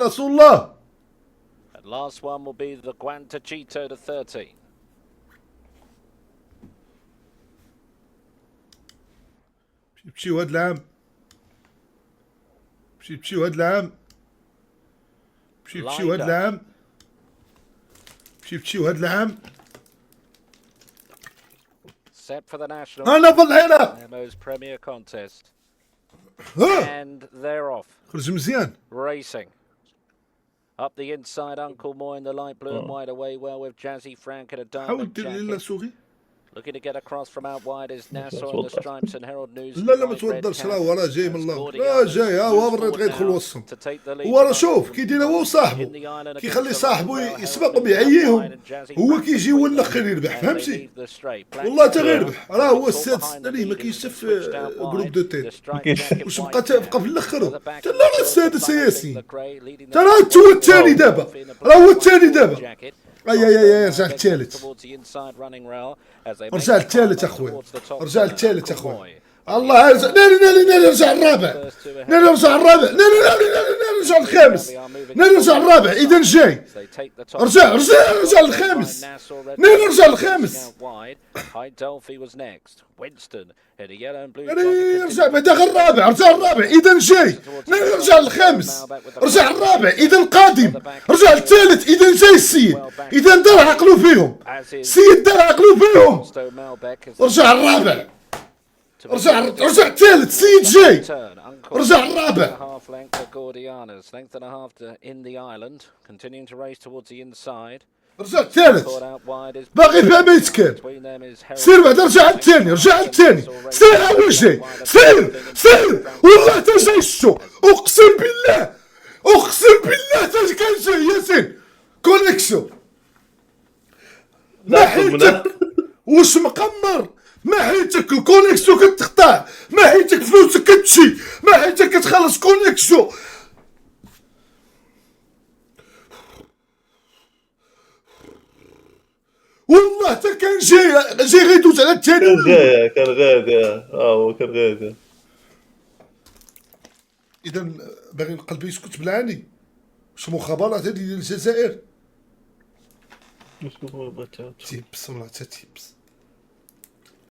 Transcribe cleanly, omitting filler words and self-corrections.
رسول الله. And last one will be the Guantachito to 13. مشيو هاد العام، مشيو هاد العام، مشيو هاد العام، مشيو هاد العام. Set for the national. انا في الحيرة. IMO's premier contest. ها And they're off. خرج مزيان. Racing. Up the inside, Uncle Moy in the light blue and white away well with Jazzy Frank in a حاول diamond دير لي لا jacket. سوغي. Looking to get across from out wide is Nassau in the stripes and Herald News. لا ما توضرش، راه راه جاي من الله، راه جاي، ها هو برات غيدخل وسطهم. هو راه شوف كيدير هو وصاحبه، كيخلي صاحبه يسبق ويعييهم، هو كيجي هو الاخر يربح، فهمتي؟ والله تا غيربح، راه هو السادس الثاني ما كاينش في جروب دو تيت، واش بقى في الاخر، تا لا راه السادس ياسين، تا راه هو الثاني دابا، راه هو الثاني دابا. اي رجع الثالث، رجع الثالث اخويا، رجع الثالث اخويا، الله يرجع، ناري رجع الرابع، نرجع الرابع، نرجع الخامس، نرجع الرابع، اذا جاي، رجع الخامس، نرجع الخامس، رجع بعدا غير الرابع، رجع الرابع، اذا جاي، نرجع الخامس، رجع الرابع، اذا القادم، رجع الثالث، اذا جاي السيد، اذا دار عقلو فيهم، السيد دار عقلو فيهم، رجع الرابع، رجع الثالث، سيد جاي، رجع الرابع. رجع الثالث، باقي فيها ما يتكال، سير بعد رجع الثاني، سير هو جاي، سير والله تا جاي الشو، اقسم بالله تا كان جاي ياسين كونيكسيون، ما حيتك واش مقمر، ما حيتك الكونيكسيون كتقطع، ما حيتك فلوسك كتمشي، ما حيتك كتخلص كونيكسيون. والله تا كان جاي غيدوز على الثاني، كان غادي هو كان غادي. اذا باغي قلبي يسكت بالعاني، واش مخابرات هذه ديال الجزائر؟ شنو هو بغات تيبس والله تا تيبس.